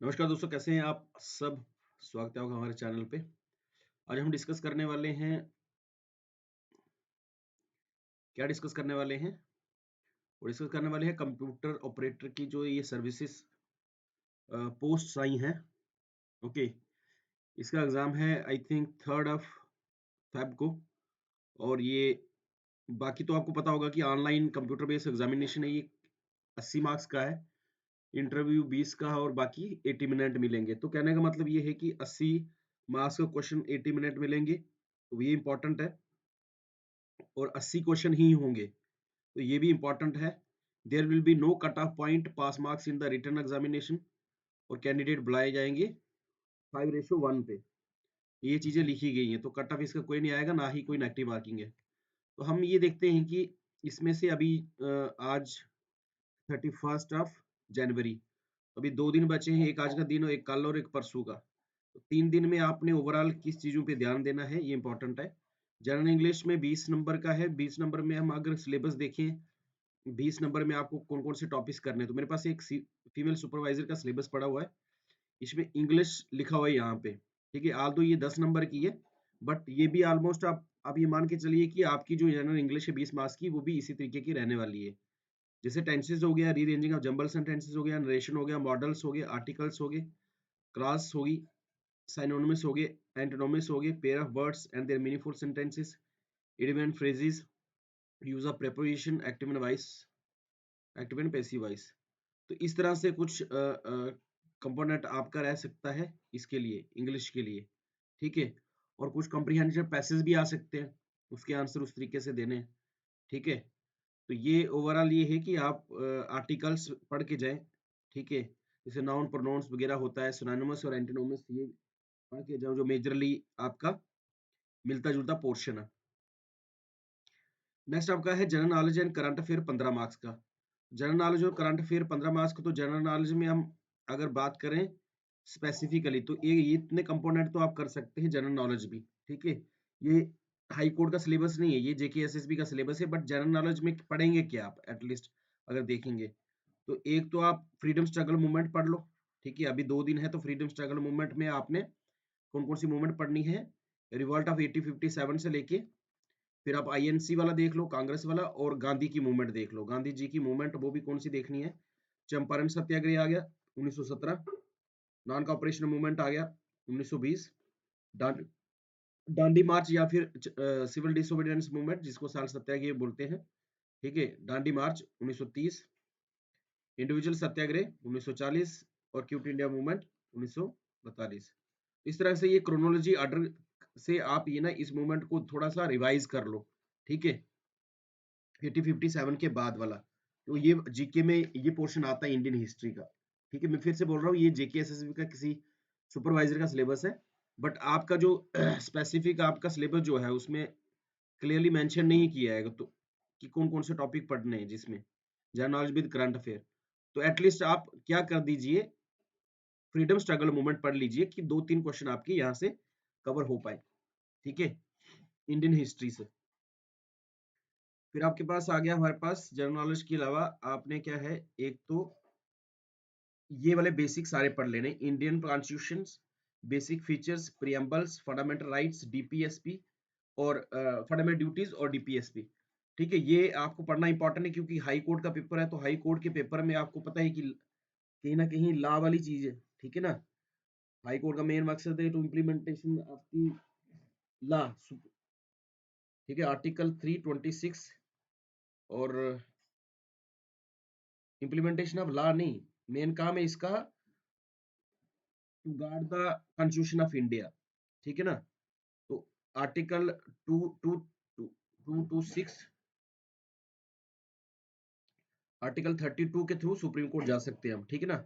नमस्कार दोस्तों, कैसे हैं आप सब। स्वागत है आपका हमारे चैनल पे। आज हम डिस्कस करने वाले हैं, क्या डिस्कस करने वाले हैं? वो डिस्कस करने वाले हैं कंप्यूटर ऑपरेटर की जो ये सर्विसेज पोस्ट आई हैं। ओके, इसका एग्जाम है आई थिंक 3 ऑफ फेब को। और ये बाकी तो आपको पता होगा कि ऑनलाइन कंप्यूटर बेस्ड एग्जामिनेशन है ये। 80 मार्क्स का है, इंटरव्यू 20 का है और बाकी 80 मिनट मिलेंगे। तो कहने का मतलब ये है कि 80 मार्क्स का क्वेश्चन 80 मिनट मिलेंगे, तो ये इंपॉर्टेंट है। और 80 क्वेश्चन ही होंगे, तो ये भी इंपॉर्टेंट है। There will be no cut off point pass marks in the written examination, और कैंडिडेट बुलाए जाएंगे 5:1 पे। ये चीजें लिखी गई हैं, तो कट ऑफ इसका कोई नहीं आएगा, ना ही कोई नेगेटिव मार्किंग है। तो हम ये देखते हैं कि इसमें से अभी आज 31 जनवरी, अभी 2 दिन बचे हैं, एक आज का दिन और एक कल और एक परसों का। तो 3 दिन में आपने ओवरऑल किस चीजों पे ध्यान देना है, ये इंपॉर्टेंट है। जनरल इंग्लिश में 20 नंबर का है। 20 नंबर में हम अगर सिलेबस देखें, 20 नंबर में आपको कौन कौन से टॉपिक्स करने हैं, तो मेरे पास एक फीमेल सुपरवाइजर का सिलेबस पड़ा हुआ है। इसमें इंग्लिश लिखा हुआ है यहाँ पे। ठीक है, आल तो ये 10 नंबर की है, बट ये भी ऑलमोस्ट आप ये मान के चलिए कि आपकी जो जनरल इंग्लिश है 20 मार्क्स की, वो भी इसी तरीके की रहने वाली है। जैसे टेंसेस हो गया, रीअरेंजिंग ऑफ जंबल सेंटेंसेस हो गया, नरेशन हो गया, मॉडल्स हो गए, आर्टिकल्स हो गए, क्लास होगी, साइनोनिमस हो गए, एंटोनिमस हो गए, pair of words and their meaningful sentences, idiom and phrases, use of preposition, active and voice, active and passive voice. तो इस तरह से कुछ कंपोनेंट आपका रह सकता है इसके लिए, इंग्लिश के लिए। ठीक है, और कुछ कॉम्प्रिहेंसिव पैसेज भी आ सकते हैं, उसके आंसर उस तरीके से देने हैं। ठीक है, तो ये ओवरऑल ये है कि आप आर्टिकल्स पढ़ के जाएं। ठीक है, जैसे नाउन प्रोनाउंस वगैरह होता है, सिनोनिमस और एंटोनिमस, ये पढ़ के जाओ, जो मेजरली आपका मिलता जुलता पोर्शन है। नेक्स्ट आपका है general knowledge and current affair 15 marks का। जनरल नॉलेज और करंट अफेयर 15 मार्क्स का। तो जनरल नॉलेज में हम अगर बात करें स्पेसिफिकली, तो ये इतने कंपोनेंट तो आप कर सकते हैं जनरल नॉलेज भी। ठीक है, ये हाई कोर्ट का सिलेबस नहीं है, ये जेके एसएसबी का सिलेबस है, बट जनरल नॉलेज में पढ़ेंगे क्या आप एटलीस्ट अगर देखेंगे, तो एक तो आप फ्रीडम स्ट्रगल मूवमेंट पढ़ लो। ठीक है, अभी 2 दिन है, तो फ्रीडम स्ट्रगल मूवमेंट में आपने कौन कौन सी मूवमेंट पढ़नी है, रिवॉल्ट ऑफ 1857 से लेके, फिर आप आईएनसी वाला देख लो, कांग्रेस वाला, और गांधी की मूवमेंट देख लो। गांधी जी की मूवमेंट वो भी कौन सी देखनी है, चंपारण सत्याग्रह आ गया 1917, नॉन कॉपरेशन मूवमेंट आ गया 1920, डांड डांडी मार्च या फिर सिविल डिसोबीडियंस मूवमेंट जिसको साल सत्याग्रह बोलते हैं। ठीक है, डांडी मार्च 1930, इंडिविजुअल सत्याग्रह 1940, और क्विट इंडिया मूवमेंट 1942। इस तरह से ये क्रोनोलॉजी ऑर्डर से आप ये ना इस मूवमेंट को थोड़ा सा रिवाइज कर लो। ठीक है, 1857 के बाद वाला, तो ये जीके में ये पोर्शन आता है इंडियन हिस्ट्री का। ठीक है, मैं फिर से बोल रहा हूँ, ये जेके एसएसबी का किसी सुपरवाइजर का सिलेबस है, बट आपका जो स्पेसिफिक आपका सिलेबस जो है उसमें क्लियरली मेंशन नहीं किया है, तो कि कौन कौन से टॉपिक पढ़ने हैं जिसमें general knowledge with current affair. तो एटलीस्ट आप क्या कर दीजिए, फ्रीडम स्ट्रगल मूवमेंट पढ़ लीजिए कि 2-3 क्वेश्चन आपके यहाँ से कवर हो पाए। ठीक है, इंडियन हिस्ट्री से। फिर आपके पास आ गया, हमारे पास जनरल नॉलेज के अलावा आपने क्या है, एक तो ये वाले बेसिक सारे पढ़ लेने, Indian constitution, basic features, preambles, fundamental rights, DPSP, और फंडामेंटल ड्यूटीज और डीपीएसपी। ठीक है, ये आपको पढ़ना इंपॉर्टेंट है, क्योंकि हाई कोर्ट का पेपर है, तो हाई कोर्ट के पेपर में आपको पता है कि कहीं ना कहीं लॉ वाली चीज है। ठीक है ना, हाई कोर्ट का मेन मकसद है to implementation of the law. ठीक है, आर्टिकल 326, और इम्प्लीमेंटेशन ऑफ लॉ नहीं, मेन काम है इसका to guard the constitution of India. ठीक है ना, तो article two two two two two six, article 32 के थ्रू सुप्रीम कोर्ट जा सकते हैं हम। ठीक है ना,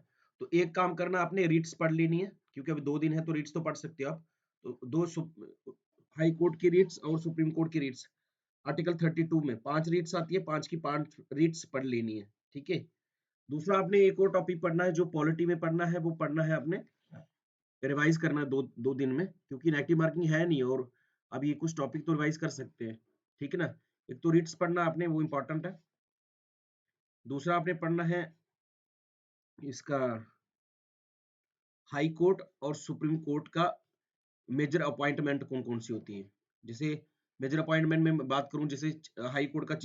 तो एक काम करना, आपने रीट्स पढ़ लेनी है, क्योंकि अभी 2 दिन है, तो रीट्स तो पढ़ सकते हो आप। तो हाई कोर्ट की रीट्स और सुप्रीम कोर्ट की रीट्स, आर्टिकल 32 में 5 रीट्स आती है, 5 की 5 रीट्स पढ़ लेनी है। ठीक है, दूसरा आपने एक और टॉपिक पढ़ना है, जो पॉलिटी में पढ़ना है, वो पढ़ना है आपने, रिवाइज करना है दो दो दिन में, क्योंकि नेगेटिव मार्किंग है नहीं, और अभी कुछ टॉपिक तो रिवाइज कर सकते हैं। ठीक है ना, एक तो रीड्स पढ़ना आपने, वो इंपॉर्टेंट है। दूसरा आपने पढ़ना है इसका हाई कोर्ट और सुप्रीम कोर्ट का मेजर अपॉइंटमेंट कौन कौन सी होती है। जैसे मेजर अपॉइंटमेंट में मैं बात करूं, जैसे हाई कोर्ट का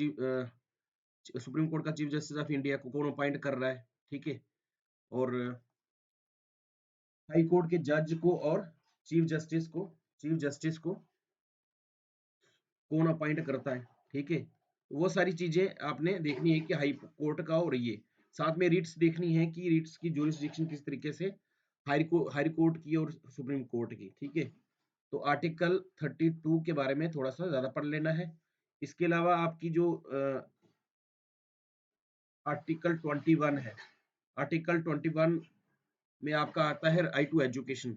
सुप्रीम कोर्ट का चीफ जस्टिस ऑफ इंडिया को कौन अपॉइंट कर रहा है, ठीक है। और हाई कोर्ट के जज को और चीफ जस्टिस को कौन अपॉइंट करता है, ठीक है। वो सारी चीजें आपने देखनी है कि हाई कोर्ट का, और ये साथ में रिट्स देखनी है कि रिट्स की ज्यूरिसडिक्शन किस तरीके से हाई कोर्ट की और सुप्रीम कोर्ट की, ठीक है। तो आर्टिकल 32 के बारे में थोड़ा सा ज्यादा पढ़ लेना है। इसके अलावा आपकी जो आर्टिकल 21 है, आर्टिकल 21 में आपका आता है राइट टू एजुकेशन,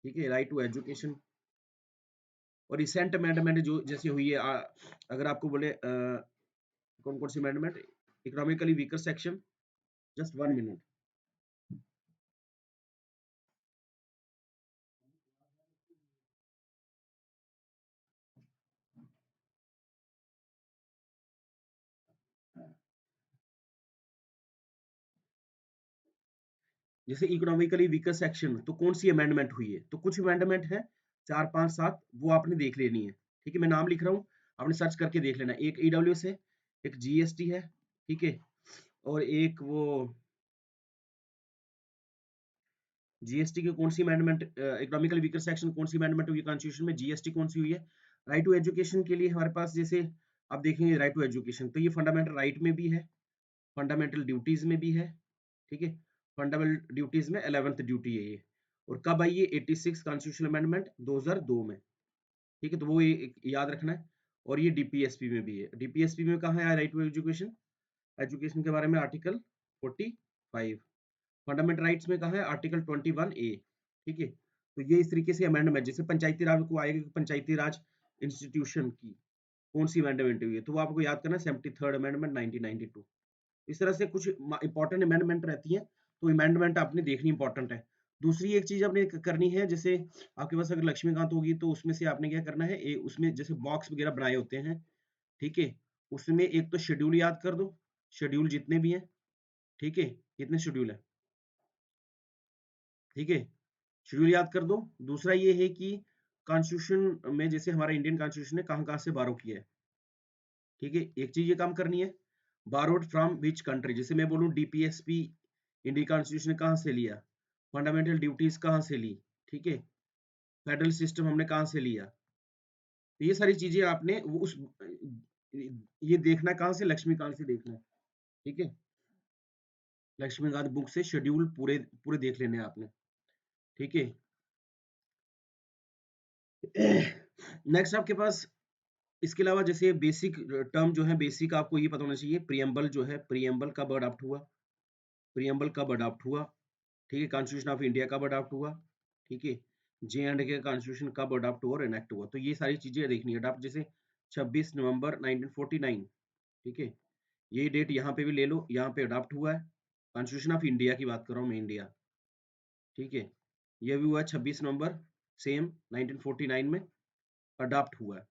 ठीक है, राइट टू एजुकेशन। और रिसेंट अमेंडमेंट जो जैसे हुई है, अगर आपको बोले कौन कौन सी amendment, economically weaker section, just 1 minute. जैसे इकोनॉमिकली वीकर सेक्शन, तो कौन सी अमेंडमेंट हुई है, तो कुछ अमेंडमेंट है, 4 5 7, वो आपने देख लेनी है, ठीक है। मैं नाम लिख रहा हूँ, आपने सर्च करके देख लेना। एक ईडब्ल्यूएस है, एक जीएसटी है, ठीक है, और एक वो जीएसटी की कौन सी अमेंडमेंट, इकोनॉमिकल वीकर सेक्शन कौन सी अमेंडमेंट हुई है कॉन्स्टिट्यूशन में, जीएसटी कौन सी हुई है। राइट टू एजुकेशन के लिए हमारे पास, जैसे आप देखेंगे राइट टू एजुकेशन, तो ये फंडामेंटल राइट में भी है, फंडामेंटल ड्यूटीज में भी है, ठीक है। फंडामेंटल ड्यूटीज में 11th ड्यूटी है ये। और कब आई ये 86 कॉन्स्टिट्यूशन अमेंडमेंट 2002 में, ठीक है। तो वो ये याद रखना है। और ये डीपीएसपी में भी है। डीपीएसपी में कहाँ है राइट टू एजुकेशन, एजुकेशन के बारे में आर्टिकल 45। फंडामेंटल राइट्स में कहा है आर्टिकल 21A, ठीक है। तो ये इस तरीके से अमेंडमेंट, जैसे पंचायती राज को आएगा, पंचायती राज इंस्टीट्यूशन की कौन सी अमेंडमेंट हुई है, तो वो आपको याद करना है 73rd अमेंडमेंट 1992। इस तरह से कुछ इंपॉर्टेंट अमेंडमेंट रहती है, तो अमेंडमेंट आपने देखनी इंपॉर्टेंट है। दूसरी एक चीज आपने करनी है, जैसे आपके पास अगर लक्ष्मीकांत होगी तो उसमें से आपने क्या करना है, उसमें जैसे बॉक्स वगैरह बनाए होते हैं, ठीक है। उसमें एक तो शेड्यूल याद कर दो, शेड्यूल जितने भी हैं, ठीक है, कितने शेड्यूल है, ठीक है, शेड्यूल याद कर दो। दूसरा ये है कि कॉन्स्टिट्यूशन में, जैसे हमारा इंडियन कॉन्स्टिट्यूशन ने कहाँ कहाँ से बारो किया है, ठीक है। एक चीज ये काम करनी है, बारोड फ्रॉम विच कंट्री। जैसे मैं बोलूँ डीपीएसपी इंडियन कॉन्स्टिट्यूशन ने कहाँ से लिया, फंडामेंटल ड्यूटीज कहाँ से ली, ठीक है, फेडरल सिस्टम हमने कहाँ से लिया। तो ये सारी चीजें आपने उस ये देखना कहाँ से, लक्ष्मीकांत से देखना है, ठीक है। लक्ष्मीकांत बुक से शेड्यूल पूरे पूरे देख लेने हैं आपने, ठीक है। नेक्स्ट आपके पास, इसके अलावा जैसे बेसिक टर्म जो है, बेसिक आपको ये पता होना चाहिए, प्रियम्बल जो है, प्रियम्बल कब अडॉप्ट हुआ, प्रियम्बल कब अडॉप्ट हुआ, ठीक है। कॉन्स्टिट्यूशन ऑफ इंडिया कब अडॉप्ट हुआ, ठीक है। जे एंड के कॉन्स्टिट्यूशन कब अडॉप्ट हुआ और इनेक्ट हुआ, तो ये सारी चीजें देखनी है। अडॉप्ट जैसे 26 नवंबर 1949, ठीक है, ये डेट यहाँ पे भी ले लो, यहाँ पे अडॉप्ट हुआ है। कॉन्स्टिट्यूशन ऑफ इंडिया की बात कर रहा हूँ मैं, इंडिया, ठीक है, ये भी हुआ 26 नवंबर सेम 1949 में अडॉप्ट हुआ है।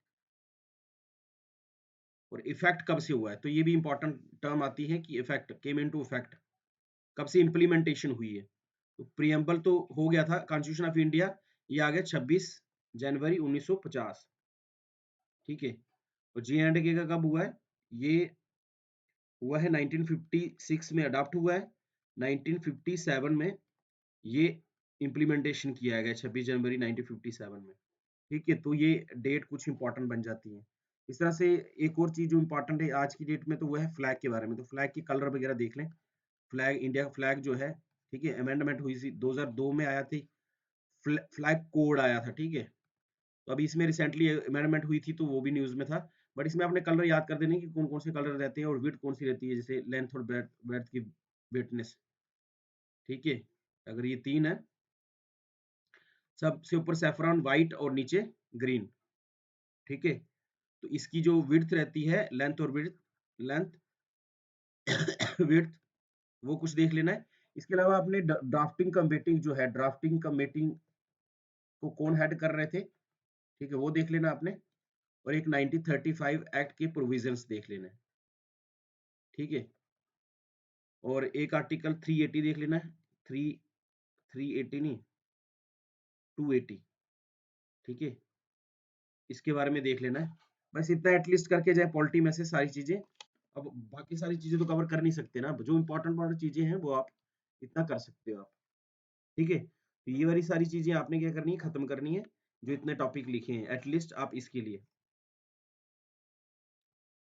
और इफेक्ट कब से हुआ है, तो ये भी इंपॉर्टेंट टर्म आती है कि इफेक्ट केम इनटू इफेक्ट, कब से इंप्लीमेंटेशन हुई है। तो प्रियम्बल तो हो गया था कॉन्स्टिट्यूशन ऑफ इंडिया, ये आ गया 26 जनवरी 1950, ठीक है। और जे एंड के का कब हुआ है, ये हुआ है 1956 में अडॉप्ट हुआ है, 1957 में ये इम्प्लीमेंटेशन किया गया 26 जनवरी 1957 में, ठीक है। तो ये डेट कुछ इंपॉर्टेंट बन जाती है। इस तरह से एक और चीज जो इंपॉर्टेंट है आज की डेट में, तो वो है फ्लैग के बारे में। तो फ्लैग की कलर वगैरह देख लें। फ्लैग, इंडिया का फ्लैग जो है, ठीक है, अमेंडमेंट हुई थी 2002 में आया थी, फ्लैग कोड आया था, ठीक है। तो अभी इसमें रिसेंटली अमेंडमेंट हुई थी, तो वो भी न्यूज में था। बट इसमें आपने कलर याद कर देने कि कौन कौन से कलर रहते हैं और विड्थ कौन सी रहती है, जैसे लेंथ और ब्रेड्थ की विड्थनेस, ठीक है। अगर ये 3 है, सबसे ऊपर सैफरॉन व्हाइट और नीचे ग्रीन, ठीक है। तो इसकी जो विड्थ रहती है, लेंथ और विड्थ, लेंथ विड्थ, वो कुछ देख लेना है। इसके अलावा आपने ड्राफ्टिंग कमेटी जो है, ड्राफ्टिंग कमेटी को कौन हेड कर रहे थे, ठीक है, वो देख लेना आपने। और एक 1935 एक्ट के प्रोविजंस देख लेना है, ठीक है। और एक आर्टिकल 380 देख लेना है, 3 380 नहीं, 280, ठीक है, इसके बारे में देख लेना है। बस इतना एटलीस्ट करके जाए पॉलिटी में से सारी चीजें। अब बाकी सारी चीजें तो कवर कर नहीं सकते ना, जो इंपॉर्टेंट चीजें हैं वो आप इतना कर सकते हो आप, ठीक है। तो ये वाली सारी चीजें आपने क्या करनी है, खत्म करनी है, जो इतने टॉपिक लिखे हैं एटलीस्ट आप इसके लिए।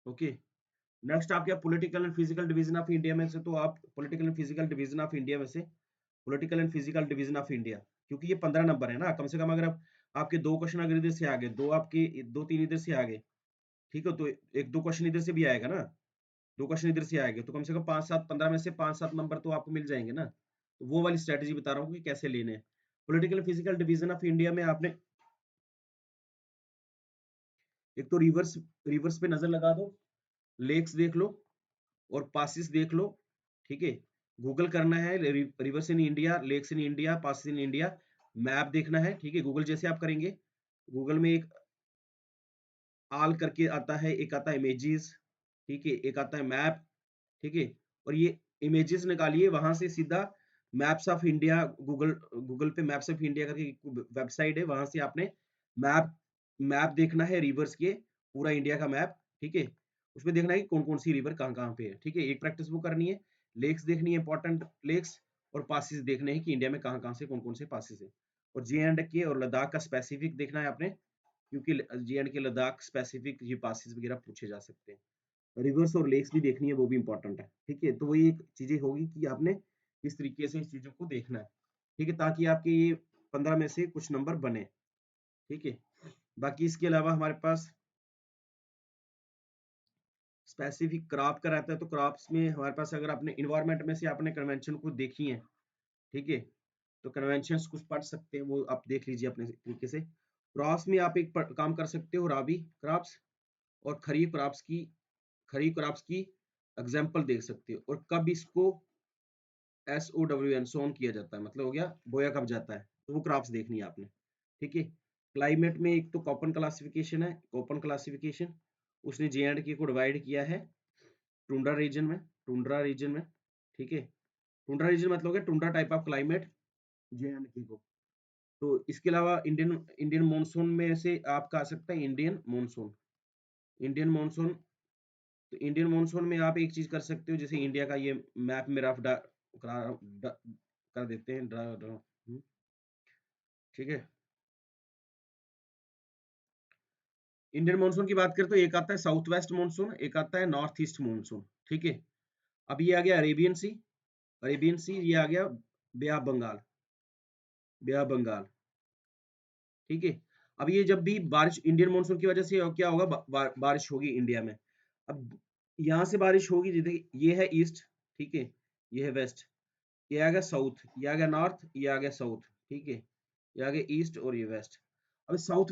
ओके, नेक्स्ट आप क्या, political and physical division of India में से, तो आप political and physical division of India में से political and physical division of India, क्योंकि ये 15 नंबर है ना, कम से कम अगर आप, आपके दो क्वेश्चन अगर इधर से आ गए, दो आपके, दो तीन इधर से आ गए, ठीक है, तो एक दो क्वेश्चन इधर से भी आएगा ना, दो क्वेश्चन इधर से आएंगे, तो कम से कम 5 7 15 में से 5 7 नंबर तो आपको मिल जाएंगे ना। तो वो वाली स्ट्रेटेजी बता रहा हूँ कि कैसे लेने हैं। Political physical division of India में आपने एक तो रिवर्स, रिवर्स पे नजर लगा दो, लेक्स देख लो और पासिस देख लो, ठीक है। गूगल करना है rivers in India, lakes in India, passes in India, map देखना है, ठीक है। गूगल जैसे आप करेंगे, गूगल में एक आल करके आता है, एक आता है इमेजेस, ठीक है, एक आता है मैप, ठीक है। और ये इमेजेस निकालिए वहां से सीधा maps of India, Google Google पे मैप्स ऑफ इंडिया करके वेबसाइट है, वहां से आपने मैप मैप देखना है रिवर्स के, पूरा इंडिया का मैप, ठीक है। उसमें देखना है कि कौन कौन सी रिवर कहाँ कहाँ पे है, ठीक है। एक प्रैक्टिस वो करनी है, लेक्स देखनी है, इंपॉर्टेंट लेक्स, और पासिस देखने हैं कि इंडिया में कहाँ कहाँ से कौन कौन से पासिस है। और जे एंड के और लद्दाख का स्पेसिफिक देखना है आपने, क्योंकि जे एंड के लद्दाख स्पेसिफिक ये पासिस वगैरह पूछे जा सकते हैं। रिवर्स और लेक्स भी देखनी है, वो भी इंपॉर्टेंट है, ठीक है। तो वही एक चीजें होगी कि आपने किस तरीके से इस चीजों को देखना है, ठीक है, ताकि आपके ये 15 में से कुछ नंबर बने, ठीक है। बाकी इसके अलावा हमारे पास स्पेसिफिक क्रॉप का रहता है, तो क्रॉप्स में हमारे पास अगर आपने इन्वायरमेंट में से आपने कन्वेंशन को देखी है, ठीक है, तो कन्वेंशंस कुछ पढ़ सकते हैं, वो आप देख लीजिए अपने तरीके से। क्रॉप्स में आप एक काम कर सकते हो, राबी क्रॉप्स और खरीफ क्रॉप्स की एग्जाम्पल देख सकते हो, और कब इसको SOWN सोन किया जाता है, मतलब हो गया बोया कब जाता है, तो वो क्रॉप्स देखनी है आपने, ठीक है। क्लाइमेट में एक तो कॉपन क्लासिफिकेशन है, कॉपन क्लासिफिकेशन उसने J&K को डिवाइड किया है टुंड्रा रीजन में, टुंड्रा रीजन में, ठीक है। टुंड्रा रीजन मतलब है tundra type of climate J&K को। तो इसके अलावा इंडियन इंडियन मॉनसून में से आपका आ सकता है इंडियन मॉनसून, इंडियन मॉनसून। तो इंडियन मॉनसून में आप एक चीज कर सकते हो, जैसे इंडिया का ये मैप में रफ कर देते हैं, ठीक है। इंडियन मानसून की बात करें तो एक आता है साउथ वेस्ट मानसून, एक आता है नॉर्थ ईस्ट मानसून, ठीक है। अब ये आ गया अरेबियन सी, अरेबियन सी ये आ गया bay of Bengal, bay of Bengal, ठीक है। अब ये जब भी बारिश इंडियन मानसून की वजह से क्या होगा, बारिश होगी इंडिया में। अब यहाँ से बारिश होगी, जैसे ये है ईस्ट, ठीक है, ये है वेस्ट, ये आ गया साउथ, ये आ गया नॉर्थ, ये आ गया साउथ, ठीक है, ये आ गया ईस्ट और ये वेस्ट। अब साउथ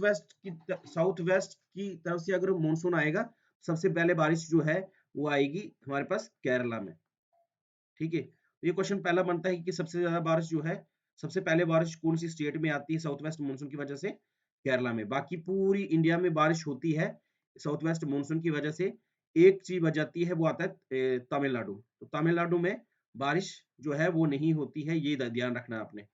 वेस्ट की तरफ से अगर मानसून आएगा, सबसे पहले बारिश जो है वो आएगी हमारे पास केरला में, ठीक है। तो ये क्वेश्चन पहला बनता है कि सबसे ज्यादा बारिश जो है, सबसे पहले बारिश कौन सी स्टेट में आती है साउथ वेस्ट मानसून की वजह से, केरला में। बाकी पूरी इंडिया में बारिश होती है साउथ वेस्ट मानसून की वजह से, एक चीज बच जाती है, वो आता है तमिलनाडु। तो तमिलनाडु में बारिश जो है वो नहीं होती है, ये ध्यान रखना है आपने,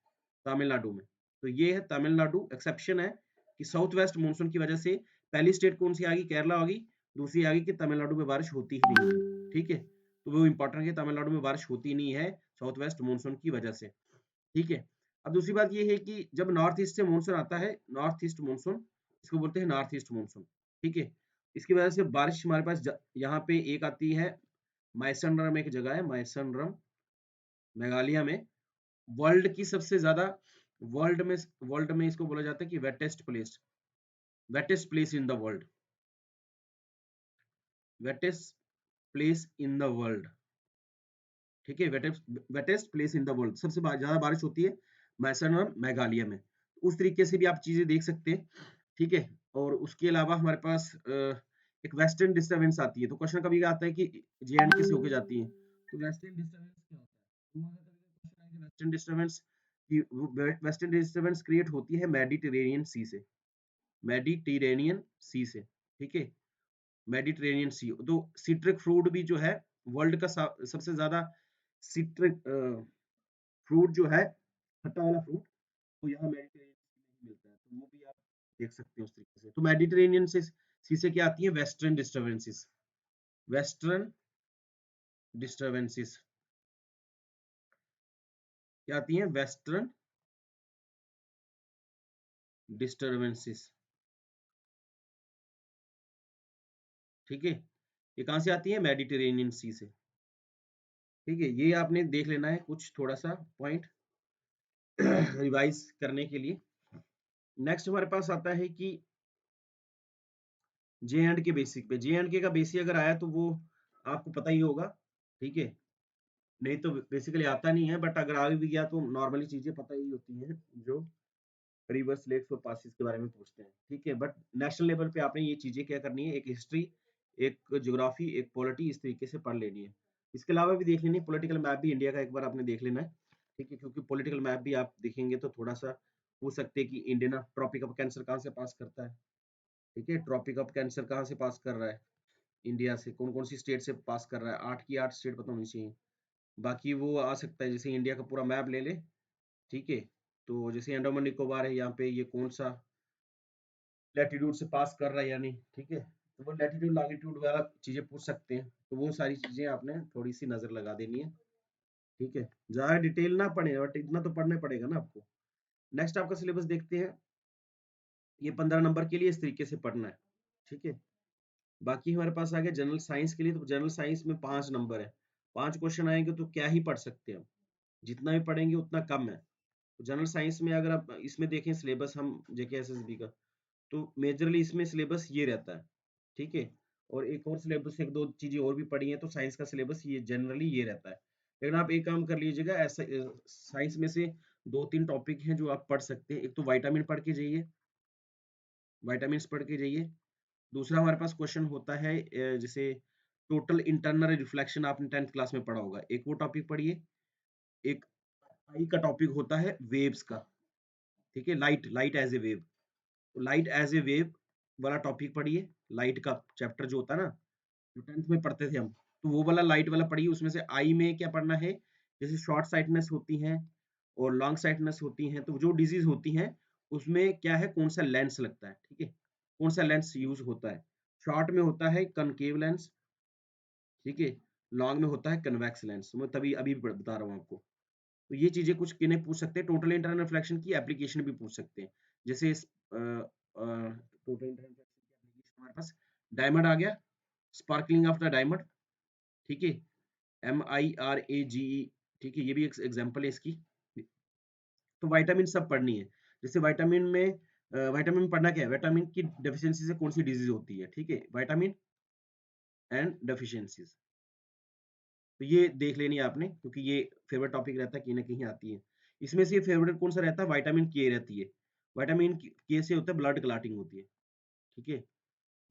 तमिलनाडु में। तो ये है तमिलनाडु एक्सेप्शन है, कि साउथ वेस्ट मानसून की वजह से पहली स्टेट कौन सी आ गई, केरला होगी, दूसरी आ गई कि तमिलनाडु में बारिश होती ही नहीं है, ठीक है। तो वो इंपॉर्टेंट है, तमिलनाडु में बारिश होती नहीं है साउथ वेस्ट मानसून की वजह से, ठीक है। अब दूसरी बात ये है कि जब नॉर्थ ईस्ट से मानसून आता है, नॉर्थ ईस्ट मानसून, इसको बोलते हैं नॉर्थ ईस्ट मानसून, ठीक है। इसकी वजह से बारिश हमारे पास यहाँ पे एक आती है माइसनरम, एक जगह है माइसनरम, मेघालय में। वर्ल्ड की सबसे ज्यादा, वर्ल्ड में वर्ल्ड में इसको बोला जाता है कि wettest place in the world, wettest place in the world, ठीक है। Wettest place in the world, सबसे ज्यादा बारिश होती है मैसूर मेघालय में। उस तरीके से भी आप चीजें देख सकते हैं, ठीक है। और उसके अलावा हमारे पास एक वेस्टर्न डिस्टर्बेंस आती है, तो क्वेश्चन कभी आता है कि J&K से होके जाती है, तो वेस्टर्न डिस्टर्बेंस क्या होता है, वेस्टर्न डिस्टर्बेंस की, वेस्टर्न डिस्टर्बेंस क्रिएट होती है मेडिटेरेनियन सी से, मेडिटेरेनियन सी से, ठीक है, मेडिटेरेनियन सी। तो सिट्रिक फ्रूट भी जो है वर्ल्ड का सबसे ज्यादा सिट्रिक फ्रूट जो है खट्टा वाला फ्रूट, तो यहाँ मेडिटेरेनियन सी में ही मिलता है, तो वो भी आप देख सकते हैं उस तरीके से। तो मेडिटेरेनियन से क्या आती है, वेस्टर्न डिस्टर्बेंसेस, वेस्टर्न डिस्टर्बेंसेस क्या आती हैं, वेस्टर्न डिस्टर्बेंसेस, ठीक है। ये कहाँ से आती है, मेडिटेरेनियन सी से, ठीक है। ये आपने देख लेना है कुछ थोड़ा सा पॉइंट रिवाइज करने के लिए। नेक्स्ट हमारे पास आता है कि जे एंड के बेसिक पे, जे एंड के का बेसिक अगर आया तो वो आपको पता ही होगा, ठीक है। नहीं तो बेसिकली आता नहीं है, बट अगर आ भी गया तो नॉर्मली चीजें पता ही होती हैं जो रिवर्स लेक्स और पासिस के बारे में पूछते हैं, ठीक है। बट नेशनल लेवल पे आपने ये चीजें क्या करनी है, एक हिस्ट्री, एक ज्योग्राफी, एक पॉलिटी, इस तरीके से पढ़ लेनी है। इसके अलावा भी देख लेनी है, पॉलिटिकल मैप भी इंडिया का एक बार आपने देख लेना है, ठीक है। क्योंकि पॉलिटिकल मैप भी आप देखेंगे तो थोड़ा सा पूछ सकते हैं कि इंडिया ट्रॉपिक ऑफ कैंसर कहाँ से पास करता है, ठीक है। ट्रॉपिक ऑफ कैंसर कहाँ से पास कर रहा है, इंडिया से कौन कौन सी स्टेट से पास कर रहा है, 8 की 8 स्टेट पता होनी चाहिए। बाकी वो आ सकता है जैसे इंडिया का पूरा मैप ले ले, ठीक है। तो जैसे अंडमान निकोबार है, यहाँ पे ये कौन सा लैटिट्यूड से पास कर रहा है या नहीं, ठीक है। तो वो लैटिट्यूड लॉन्गिट्यूड वाला चीजें पूछ सकते हैं, तो वो सारी चीजें आपने थोड़ी सी नजर लगा देनी है, ठीक है। ज्यादा डिटेल ना पढ़े, बट इतना तो पढ़ना पड़ेगा ना आपको। नेक्स्ट आपका सिलेबस देखते हैं, ये 15 नंबर के लिए इस तरीके से पढ़ना है, ठीक है। बाकी हमारे पास आ गया जनरल साइंस के लिए, तो जनरल साइंस में 5 नंबर है, 5 क्वेश्चन आएंगे तो क्या ही पढ़ सकते हैं हम, जितना भी पढ़ेंगे उतना कम है। तो जनरल साइंस में अगर आप इसमें देखें सिलेबस हम जेके एसएसबी का, तो मेजरली इसमें सिलेबस ये रहता है, ठीक है। और एक और सिलेबस, एक दो चीजें और भी पढ़ी हैं, तो साइंस का सिलेबस ये जनरली ये रहता है। लेकिन आप एक काम कर लीजिएगा, ऐसा साइंस में से 2-3 टॉपिक हैं जो आप पढ़ सकते हैं। एक तो विटामिन पढ़ के जाइए, विटामिन पढ़ के जाइए। दूसरा हमारे पास क्वेश्चन होता है जैसे टोटल इंटरनल रिफ्लेक्शन, आपने 10th क्लास में पढ़ा होगा, एक वो टॉपिक पढ़िए। एक आई का टॉपिक होता है वेव्स का, ठीक है, light, light as a wave. तो लाइट एज ए वेव वाला टॉपिक पढ़िए, लाइट का चैप्टर जो होता है ना, जो 10th में पढ़ते थे हम, तो वो वाला लाइट वाला पढ़िए। उसमें से आई में क्या पढ़ना है, जैसे शॉर्ट साइटनेस होती है और लॉन्ग साइटनेस होती है, तो जो डिजीज होती है उसमें क्या है, कौन सा लेंस लगता है, ठीक है, कौन सा लेंस यूज होता है। शॉर्ट में होता है कनकेव लेंस, ठीक है। लॉन्ग में होता है कन्वेक्स लेंस, मैं तभी अभी बता रहा हूँ आपको। तो ये चीजें कुछ किन्हें पूछ सकते हैं, टोटल इंटरनल रिफ्लेक्शन की एप्लीकेशन भी पूछ सकते हैं। जैसे टोटल इंटरनल रिफ्लेक्शन की एप्लीकेशन हमारे पास डायमंड आ गया, स्पार्कलिंग ऑफ द डायमंड, ठीक है, MIRAGE, ठीक है, ये भी एक एग्जांपल है इसकी। तो विटामिन सब पढ़नी है, जैसे विटामिन में पढ़ना क्या है, विटामिन की डेफिशिएंसी से कौन सी डिजीज होती है, ठीक है, विटामिन एंड डेफिशिएंसीज। तो ये देख लेनी है आपने, क्योंकि ये फेवरेट टॉपिक रहता है, कहीं ना कहीं आती है। इसमें से फेवरेट कौन सा रहता है, विटामिन के रहती है। विटामिन के से होता है ब्लड क्लॉटिंग होती है, ठीक है,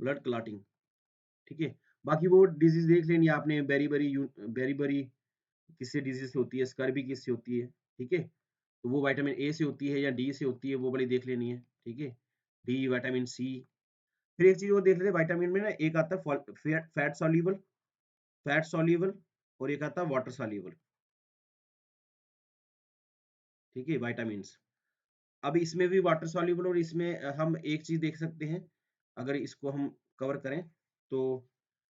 ब्लड क्लॉटिंग, ठीक है। बाकी वो डिजीज देख लेनी है आपने, बेरी किससे डिजीज होती है, स्कर्बी किससे होती है, ठीक है। तो वो विटामिन ए से होती है या डी से होती है, वो वाली देख लेनी है, ठीक है। D, vitamin C. फिर एक चीज वो देख लेते हैं विटामिन में ना, एक आता है फैट सॉल्यूबल, फैट सॉल्यूबल, और एक आता है वाटर सॉल्यूबल, ठीक है, विटामिन। अब इसमें भी वाटर सॉल्यूबल, और इसमें हम एक चीज देख सकते हैं, अगर इसको हम कवर करें, तो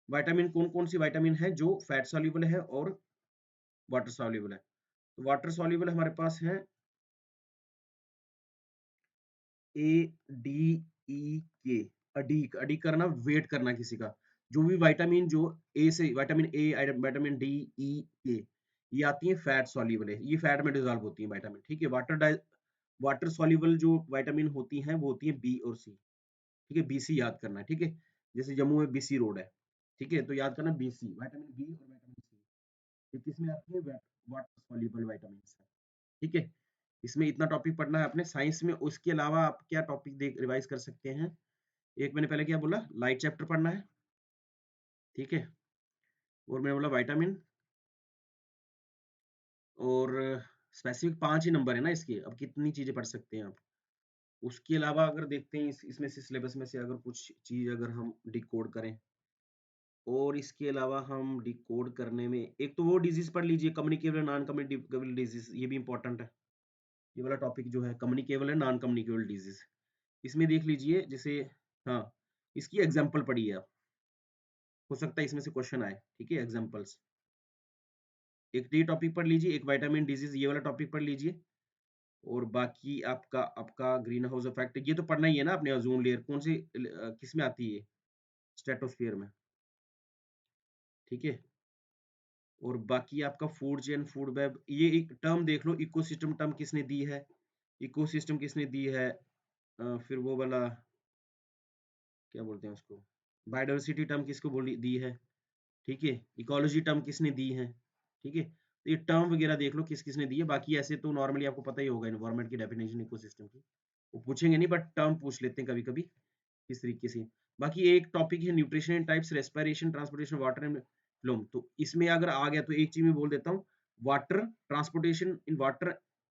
विटामिन कौन कौन सी विटामिन है जो फैट सॉल्यूबल है और वाटर सॉल्यूबल है। तो वाटर सॉल्यूबल हमारे पास है ए, डी, ई, के। अडीक, अडीक करना, वेट करना किसी का। जो भी विटामिन जो ए से, विटामिन ए, विटामिन डी, ई, के, ये आती है फैट सॉल्यूबल है, ये फैट में डिजॉल्व होती है विटामिन, ठीक है। वाटर सॉल्यूबल जो विटामिन होती हैं वो होती है बी और सी, ठीक है। बीसी याद करना है, ठीक है। जैसे जम्मू में बीसी रोड है, ठीक है, तो याद करना बीसी, विटामिन बी और विटामिन सी, ये किसमें आती है, वाटर सॉल्यूबल विटामिन है, ठीक है। इसमें इतना टॉपिक पढ़ना है आपने साइंस में। उसके अलावा आप क्या टॉपिक देख रिवाइज कर सकते हैं, एक मैंने पहले क्या बोला, लाइट चैप्टर पढ़ना है, ठीक है। और मैंने बोला विटामिन, और स्पेसिफिक 5 ही नंबर है ना इसके, अब कितनी चीजें पढ़ सकते हैं आप। उसके अलावा अगर देखते हैं इसमें से सिलेबस में से अगर कुछ चीज अगर हम डिकोड करें, और इसके अलावा हम डिकोड करने में, एक तो वो डिजीज पढ़ लीजिए, कम्युनिकेबल नॉन कम्युनिकेबल डिजीज, ये भी इंपॉर्टेंट है, ये वाला टॉपिक जो है कम्युनिकेबल है नॉन कम्युनिकेबल डिजीज, इसमें देख लीजिए जैसे, हाँ, इसकी एग्जाम्पल पढ़िए आप, हो सकता है इसमें से क्वेश्चन आए, ठीक है, एग्जाम्पल्स। एक ये टॉपिक पढ़ लीजिए, एक विटामिन डिजीज ये वाला टॉपिक पढ़ लीजिए, और बाकी आपका आपका ग्रीन हाउस इफेक्ट ये तो पढ़ना ही है ना अपने, ओजोन लेयर कौन सी किस में आती है, स्ट्रेटोस्फीयर में, ठीक है। और बाकी आपका फूड चेन, फूड वेब, ये एक टर्म देख लो, इकोसिस्टम टर्म किसने दी है, इकोसिस्टम किसने दी है, फिर वो वाला क्या बोलते हैं उसको, बायोडाइवर्सिटी टर्म किसको बोली दी है, ठीक है, इकोलॉजी टर्म किसने दी है, ठीक है। तो ये टर्म वगैरह देख लो किस किसने दी है, बाकी ऐसे तो नॉर्मली आपको पता ही होगा एनवायरनमेंट की डेफिनेशन इकोसिस्टम की, वो पूछेंगे नहीं बट टर्म पूछ लेते हैं कभी कभी इस तरीके से। बाकी एक टॉपिक है nutrition types, respiration, transportation, water and phloem, तो इसमें अगर आ गया तो एक चीज में बोल देता हूँ, water transportation in water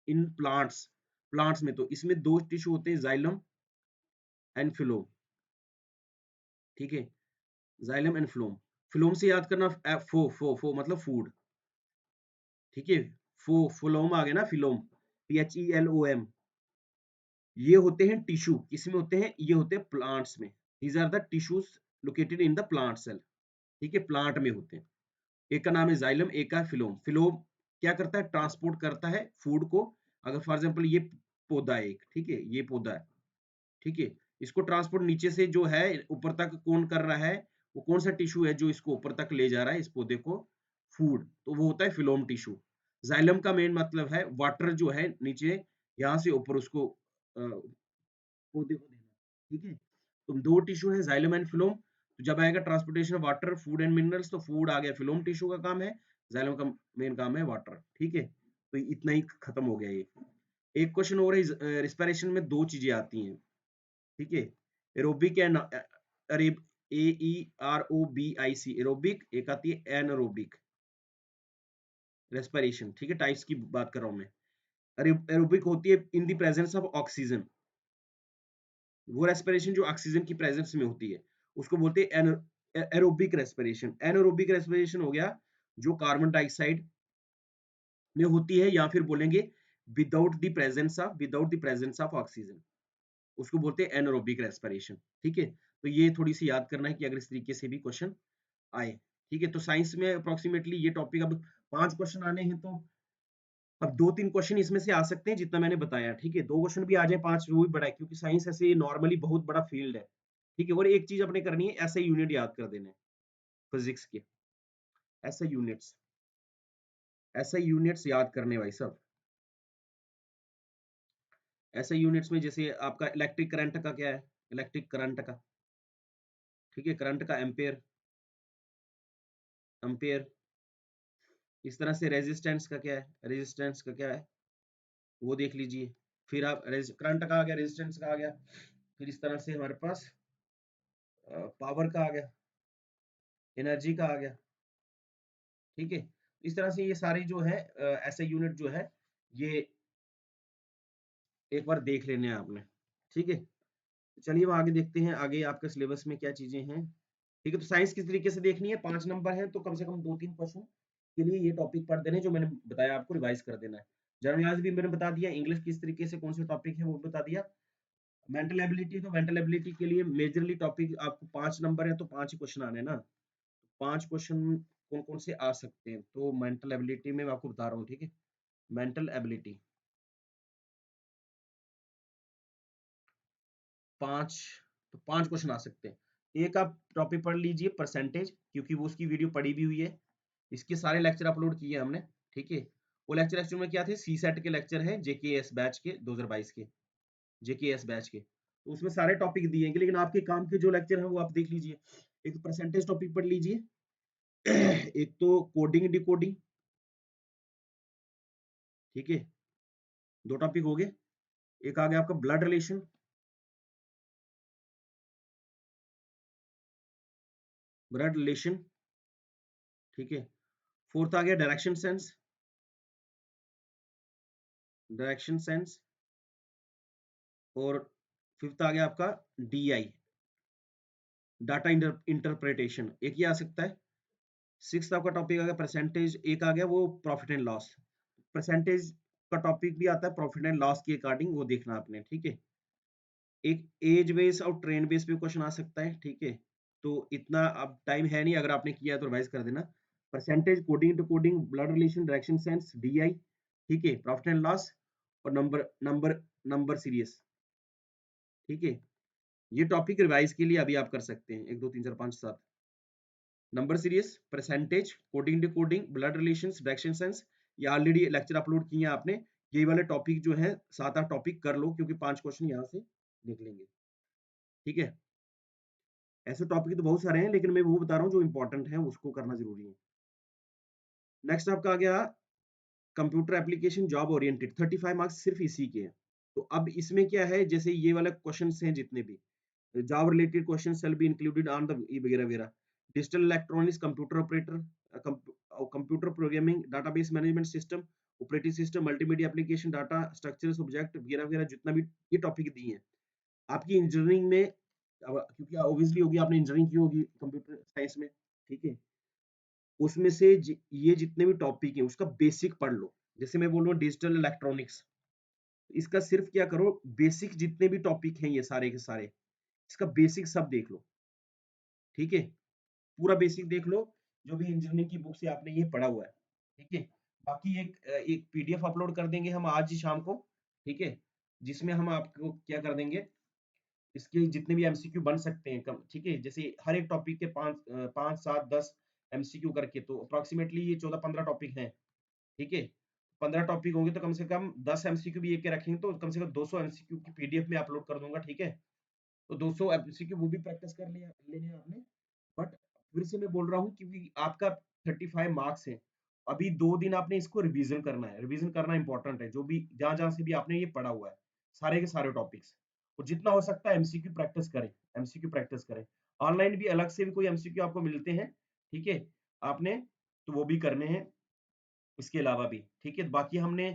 in plants, plants में तो इसमें दो टिश्यू होते हैं, जाइलम एंड फ्लोम, ठीक है, जाइलम एंड फ्लोम। फ्लोम से याद करना, फो मतलब फूड, ठीक है, फ्लोम आ गया ना, फिलोम, PHELOM, ये होते हैं टिश्यू, किसमें होते हैं, ये होते हैं प्लांट्स में, these are the tissues located in the plant cell, ठीक है, प्लांट में होते हैं। एक का नाम है जाइलम, एक का है फिलोम। फिलोम क्या करता है, ट्रांसपोर्ट करता है फूड को, अगर फॉर एग्जांपल ये पौधा है एक, ठीक है, ये पौधा है, ठीक है, इसको ट्रांसपोर्ट नीचे से जो है ऊपर तक कौन कर रहा है, वो कौन सा टिश्यू है जो इसको ऊपर तक ले जा रहा है इस पौधे को, फूड, तो वो होता है फिलोम टिश्यू। जाइलम का मेन मतलब है वाटर जो है नीचे यहाँ से ऊपर उसको पौधे को देना, ठीक है। तो दो टिश्यू है, जाइलम एंड फिलोम, तो जब आएगा transportation water food and minerals, तो फूड आ गया, फिलोम टिश्यू का काम है, जाइलम का मेन काम है वाटर, ठीक है। तो इतना ही खत्म हो गया ये। एक क्वेश्चन और है, रिस्पिरेशन में दो चीजें आती हैं, ठीक है, aerobic and Arab, AEROBIC, aerobic, एक आती है एनएरोबिक रेस्पिरेशन, ठीक है, टाइप्स की बात कर रहा हूं मैं। एरोबिक होती है in the presence of oxygen, वो रेस्पिरेशन जो ऑक्सीजन की प्रेजेंस में होती है उसको बोलते हैं एरोबिक रेस्पिरेशन। एनारोबिक रेस्पिरेशन हो गया जो कार्बन डाइऑक्साइड में होती है, या फिर बोलेंगे without the presence of oxygen, उसको बोलते हैं एनारोबिक रेस्पिरेशन, ठीक है। तो ये थोड़ी सी याद करना है कि अगर इस तरीके से भी क्वेश्चन आए, ठीक है। तो साइंस में अप्रोक्सीमेटली ये टॉपिक, अब 5 क्वेश्चन आने हैं, तो अब 2-3 क्वेश्चन इसमें से आ सकते हैं जितना मैंने बताया, ठीक है, 2 क्वेश्चन भी आ जाए, 5 वो भी बड़ा है, क्योंकि साइंस ऐसे नॉर्मली बहुत बड़ा फील्ड है, ठीक है। और एक चीज अपने करनी है, ऐसे यूनिट याद कर देने, फिजिक्स के ऐसे यूनिट्स, ऐसे यूनिट्स याद करने भाई सब, ऐसे यूनिट्स में जैसे आपका इलेक्ट्रिक करंट का क्या है, इलेक्ट्रिक करंट का, ठीक है, करंट का एम्पेयर, एम्पेयर, इस तरह से रेजिस्टेंस का क्या है, रेजिस्टेंस का क्या है, वो देख लीजिए। फिर आप करंट का आ गया, रेजिस्टेंस का आ गया, फिर इस तरह से हमारे पास पावर का आ गया, एनर्जी का आ गया, ठीक है। इस तरह से ये सारी जो है ऐसे यूनिट जो है, ये एक बार देख लेने हैं आपने, ठीक है। चलिए अब आगे देखते हैं, आगे आपके सिलेबस में क्या चीजें हैं, ठीक है। तो साइंस किस तरीके से देखनी है, 5 नंबर है, तो कम से कम 2-3 क्वेश्चन के लिए ये टॉपिक पढ़ देने जो मैंने बताया, आपको रिवाइज कर देना है। जनरल नॉलेज भी मैंने बता दिया, इंग्लिश किस तरीके से कौन से टॉपिक है वो बता दिया, मेंटल एबिलिटी, तो मेंटल एबिलिटी के लिए मेजरली टॉपिक आपको 5 नंबर है, तो 5 ही क्वेश्चन आने हैं ना, 5 क्वेश्चन कौन कौन से आ सकते हैं, तो मेंटल एबिलिटी में मैं आपको बता रहा हूँ, ठीक है। मेंटल एबिलिटी 5, तो 5 क्वेश्चन आ सकते हैं। एक आप टॉपिक पढ़ लीजिए परसेंटेज, क्योंकि वो उसकी वीडियो पड़ी भी हुई है, इसके सारे लेक्चर अपलोड किए हमने, ठीक है। वो लेक्चर एक्चुअल में क्या थे, सी सेट के लेक्चर हैं, जेकेएस बैच के 2022 के, जेकेएस बैच के, तो उसमें सारे टॉपिक दिए हैं, लेकिन आपके काम के जो लेक्चर हैं वो आप देख लीजिए। एक परसेंटेज टॉपिक पढ़ लीजिए, एक तो कोडिंग डिकोडिंग, ठीक है, 2 टॉपिक हो गए। एक आ गया आपका ब्लड रिलेशन, ब्लड रिलेशन, ठीक है। फोर्थ आ गया डायरेक्शन सेंस, डायरेक्शन सेंस, और फिफ्थ आ गया आपका DI, डाटा इंटरप्रिटेशन, एक ही आ सकता है। सिक्स आपका टॉपिक आ गया परसेंटेज, एक आ गया वो प्रॉफिट एंड लॉस, परसेंटेज, आपका टॉपिक भी आता है प्रॉफिट एंड लॉस के अकॉर्डिंग, वो देखना आपने, ठीक है। एक एज बेस और ट्रेंड बेस पे क्वेश्चन आ सकता है, ठीक है। तो इतना अब टाइम है नहीं, अगर आपने किया है तो रिवाइज कर देना। Percentage, coding to coding, blood relation, direction sense, DI, ठीक है, प्रॉफिट एंड लॉस, और नंबर नंबर नंबर सीरीज, ठीक है। ये टॉपिक रिवाइज के लिए अभी आप कर सकते हैं, 1 2 3 4 5 7। Number series, percentage, coding to coding, blood relations, direction sense, ये ऑलरेडी लेक्चर अपलोड किए हैं आपने। ये वाले टॉपिक जो है 7 8 टॉपिक कर लो, क्योंकि 5 क्वेश्चन यहाँ से निकलेंगे, ठीक है। ऐसे टॉपिक तो बहुत सारे हैं, लेकिन मैं वो बता रहा हूँ जो इंपॉर्टेंट है, उसको करना जरूरी है। नेक्स्ट आपका आ गया computer application job oriented, 35 marks सिर्फ इसी के हैं। तो अब इसमें क्या है, जैसे ये वाले क्वेश्चन हैं जितने भी job related question shall be included on the वगैरह वगैरह, digital electronics, computer operator, computer programming, database management system, operating system, multimedia application, data structure, subject वगैरह वगैरह, जितना भी ये टॉपिक दिए हैं आपकी इंजीनियरिंग में। अब क्योंकि ऑब्वियसली होगी, आपने इंजीनियरिंग की होगी कंप्यूटर साइंस में, ठीक है। उसमें से ये जितने भी टॉपिक हैं उसका बेसिक पढ़ लो। जैसे मैं बोल रहा हूँ डिजिटल इलेक्ट्रॉनिक्स, इसका सिर्फ क्या करो, बेसिक जितने भी टॉपिक हैं ये सारे के सारे, इसका बेसिक सब देख लो, ठीक है। पूरा बेसिक देख लो, जो भी इंजीनियरिंग की बुक से आपने ये पढ़ा हुआ है, ठीक है। बाकी एक पीडीएफ अपलोड कर देंगे हम आज ही शाम को, ठीक है, जिसमें हम आपको क्या कर देंगे, इसके जितने भी एमसीक्यू बन सकते हैं कम, ठीक है। जैसे हर एक टॉपिक के 5 7 10 एमसीक्यू करके, तो अप्रोक्सीमेटली ये 14 15 टॉपिक हैं, ठीक है। 15 टॉपिक होंगे तो कम से कम 10 एमसीक्यू भी एक के रखेंगे, तो कम से कम 200 एमसीक्यू की पीडीएफ में अपलोड कर दूंगा, ठीक है। तो 200 एमसीक्यू वो भी प्रैक्टिस कर लिया लेने हैं आपने। बट फिर से मैं बोल रहा हूँ, क्योंकि आपका 35 मार्क्स है, अभी 2 दिन आपने इसको रिवीजन करना है। रिवीजन करना इंपॉर्टेंट है, जो भी जहां जहां से भी आपने ये पढ़ा हुआ है, सारे के सारे टॉपिक्स, और जितना हो सकता है एमसीक्यू प्रैक्टिस करें, एमसीक्यू प्रैक्टिस करें। ऑनलाइन भी अलग से भी कोई एमसीक्यू आपको मिलते हैं, ठीक है, आपने तो वो भी करने हैं इसके अलावा भी, ठीक है। बाकी हमने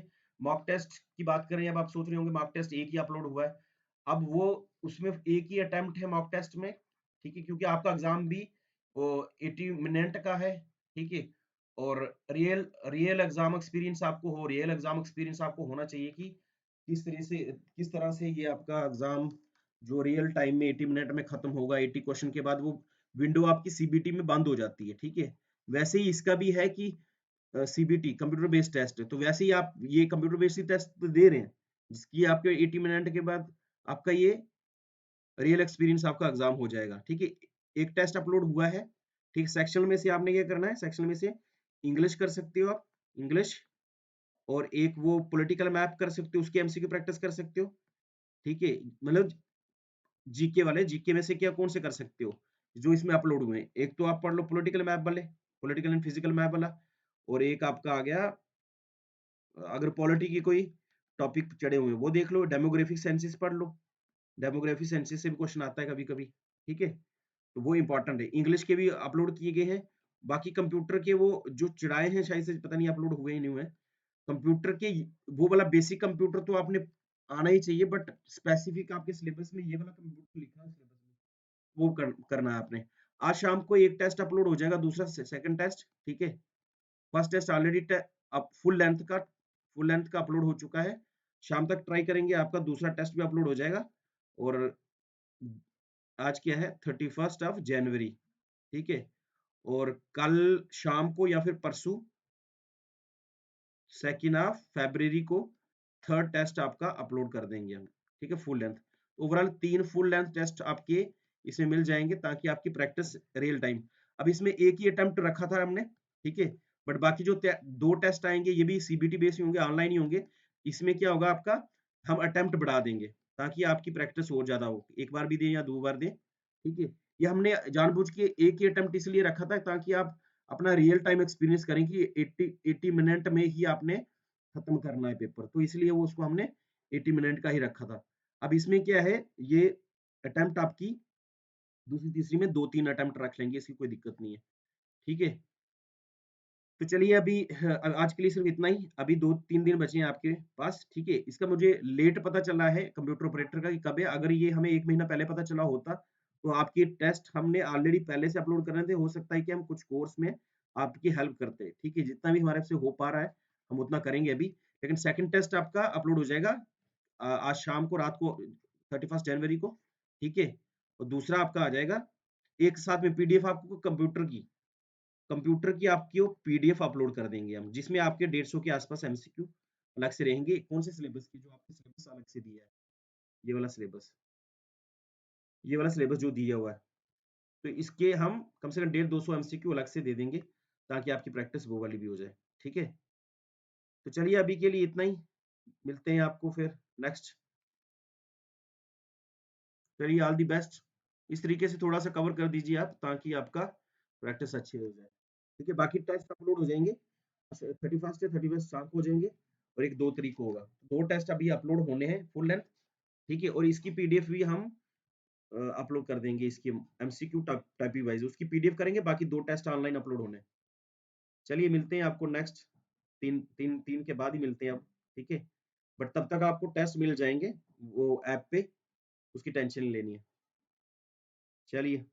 मॉक टेस्ट की बात करें, अब आप सोच रहे होंगे मॉक टेस्ट एक ही अपलोड हुआ है, अब वो उसमें एक ही अटेम्प्ट है मॉक टेस्ट में, ठीक है, क्योंकि आपका एग्जाम भी वो 80 मिनट का है, ठीक है। और रियल रियल एग्जाम एक्सपीरियंस आपको हो, रियल एग्जाम एक्सपीरियंस आपको होना चाहिए कि किस तरह से ये आपका एग्जाम जो रियल टाइम में 80 मिनट में खत्म होगा, 80 क्वेश्चन के बाद वो विंडो आपकी सीबीटी में बंद हो जाती है, ठीक है। वैसे ही इसका भी है कि सीबीटी कंप्यूटर बेस्ड टेस्ट है, तो वैसे ही आप ये कंप्यूटर बेस्ड टेस्ट तो दे रहे हैं, जिसकी आपके 80 मिनट के बाद आपका ये रियल एक्सपीरियंस आपका एग्जाम हो जाएगा, ठीक है। एक टेस्ट अपलोड हुआ है, ठीक। सेक्शन में से आपने क्या करना है, सेक्शन में से इंग्लिश कर सकते हो आप, इंग्लिश, और एक वो पॉलिटिकल मैप कर सकते हो, उसकी एमसीक्यू प्रैक्टिस कर सकते हो, ठीक है। मतलब जीके वाले, जीके में से क्या कौन से कर सकते हो जो इसमें अपलोड हुए हैं। एक तो आप पढ़ लो पॉलिटिकल मैप वाले, पॉलिटिकल एंड फिजिकल मैप वाला, और एक आपका आ गया अगर पॉलिटी की कोई टॉपिक चढ़े हुए हैं वो देख लो, डेमोग्राफिक सेंसस पढ़ लो, डेमोग्राफिक सेंसस से भी क्वेश्चन आता है कभी कभी, ठीक है। तो वो इंपॉर्टेंट है। इंग्लिश के भी अपलोड किए गए हैं। बाकी कंप्यूटर के वो जो चढ़ाए हैं शायद से, पता नहीं अपलोड हुए ही नहीं हुए। कंप्यूटर के वो वाला बेसिक कंप्यूटर तो आपने आना ही चाहिए, बट स्पेसिफिक आपके सिलेबस में ये वाला कंप्यूटर लिखा है सिलेबस में, वो करना है आपने। आज शाम को एक टेस्ट अपलोड हो जाएगा, दूसरा सेकंड टेस्ट, ठीक है। फर्स्ट टेस्ट ऑलरेडी अब फुल लेंथ का अपलोड हो चुका है। शाम तक ट्राई करेंगे, आपका दूसरा टेस्ट भी अपलोड हो जाएगा। और आज क्या है, 31 जनवरी, ठीक है। और कल शाम को या फिर परसों 2 फरवरी को थर्ड टेस्ट आपका अपलोड कर देंगे हम, ठीक है, full length. Overall 3 full length test आपके इसमें मिल जाएंगे, ताकि आपकी प्रैक्टिस रियल टाइम। अब इसमें एक ही अटेम्प्ट रखा था हमने, ठीक है। बट बाकी जो 2 टेस्ट आएंगे ये भी सीबीटी बेस ही होंगे, ऑनलाइन ही होंगे। इसमें क्या होगा आपका, हम अटेम्प्ट बढ़ा देंगे ताकि आपकी प्रैक्टिस और ज्यादा हो, एक बार भी दें या 2 बार दें, ठीक है। ये हमने जानबूझ के एक ही अटेम्प्ट इसलिए रखा था ताकि आप अपना रियल टाइम एक्सपीरियंस करें कि 80 मिनट में ही आपने खत्म करना है पेपर, तो इसलिए वो उसको हमने 80 मिनट का ही रखा था। अब इसमें क्या है, ये अटेम्प्ट आपकी दूसरी तीसरी में 2 3 अटेम्प्ट रख लेंगे, इसकी कोई दिक्कत नहीं है, ठीक है। तो चलिए अभी आज के लिए सिर्फ इतना ही। अभी 2 3 दिन बचे हैं आपके पास, ठीक है। इसका मुझे लेट पता चला है कंप्यूटर ऑपरेटर का कि कब है। अगर ये हमें 1 महीना पहले पता चला होता तो आपके टेस्ट हमने ऑलरेडी पहले से अपलोड कर रहे थे। हो सकता है कि हम कुछ कोर्स में आपकी हेल्प करते, ठीक है। जितना भी हमारे से हो पा रहा है हम उतना करेंगे अभी। लेकिन सेकंड टेस्ट आपका अपलोड हो जाएगा आज शाम को, रात को 31 जनवरी को, ठीक है? और दूसरा आपका आ जाएगा एक साथ में पीडीएफ, आपको कंप्यूटर की आपकी वो पीडीएफ अपलोड कर देंगे हम, जिसमें आपके 150 के आसपास एमसीक्यू अलग से रहेंगे। कौन से सिलेबस की? जो आपके सिलेबस अलग से दिया है, ये वाला सिलेबस, ये वाला सिलेबस जो दिया हुआ है। तो इसके हम कम से कम 150-200 एमसीक्यू अलग से दे देंगे, ताकि आपकी प्रैक्टिस वो वाली भी हो जाए, ठीक है? तो चलिए अभी के लिए इतना ही, मिलते हैं आपको फिर नेक्स्ट। चलिए ऑल द बेस्ट। इस तरीके से थोड़ा सा कवर कर दीजिए आप, ताकि आपका प्रैक्टिस अच्छी हो जाए, ठीक है? बाकी टेस्ट अपलोड हो जाएंगे 31st या 31st शाम को हो जाएंगे, और एक 2 तारीख को होगा। 2 टेस्ट अभी अपलोड होने हैं फुल लेंथ, ठीक है? और इसकी पीडीएफ भी हम अपलोड कर देंगे, इसकी एमसीक्यू टाइपिंग वाइज उसकी पीडीएफ करेंगे, बाकी 2 टेस्ट ऑनलाइन अपलोड होने हैं। चलिए मिलते हैं आपको नेक्स्ट, तीन के बाद ही मिलते हैं अब, ठीक है? बट तब तक आपको टेस्ट मिल जाएंगे वो ऐप पे, उसकी टेंशन नहीं लेनी है। चलिए।